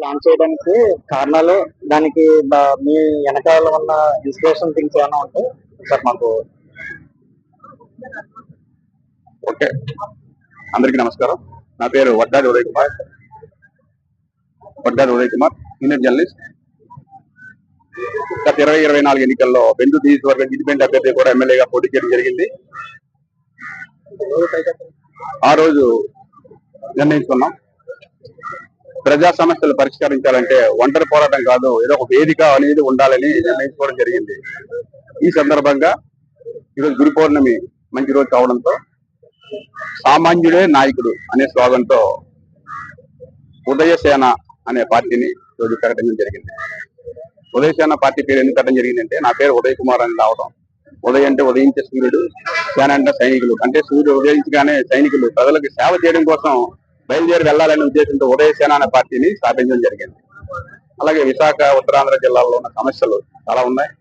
Launch చేయడానికి కారణాలు దానికి మీ వెనకాల ఉన్న ఇన్స్పిరేషన్ థింగ్స్ ఏమైనా ఉంటే సార్ మాకు. ఓకే, అందరికీ నమస్కారం. నా పేరు వడ్డాది ఉదయ్ కుమార్, సీనియర్ జర్నలిస్ట్. గత 2024 ఎన్నికల్లో బెందు నియోజకవర్గం ఇండిపెండెంట్ అభ్యర్థి కూడా ఎమ్మెల్యేగా పోటీ చేయడం జరిగింది. ఆ రోజు నిర్ణయించుకున్నాం, ప్రజా సమస్యలు పరిష్కరించాలంటే ఒంటరి పోరాటం కాదు, ఏదో ఒక వేదిక అనేది ఉండాలని నిర్ణయించుకోవడం జరిగింది. ఈ సందర్భంగా ఈరోజు గురు పౌర్ణమి మంచి రోజు కావడంతో సామాన్యుడే నాయకుడు అనే స్లోగన్తో ఉదయసేన అనే పార్టీని రోజు ప్రకటించడం జరిగింది. ఉదయసేన పార్టీ పేరు ఎందుకు పెట్టడం జరిగిందంటే, నా పేరు ఉదయ్ కుమార్ అని రావడం. ఉదయం అంటే ఉదయించే సూర్యుడు, సేన అంటే సైనికులు. అంటే సూర్యుడు ఉదయించగానే సైనికులు ప్రజలకు సేవ చేయడం కోసం బయలుదేరి వెళ్లాలనే ఉద్దేశంతో ఉదయసేన అనే పార్టీని స్థాపించడం జరిగింది. అలాగే విశాఖ, ఉత్తరాంధ్ర జిల్లాల్లో ఉన్న సమస్యలు చాలా ఉన్నాయి.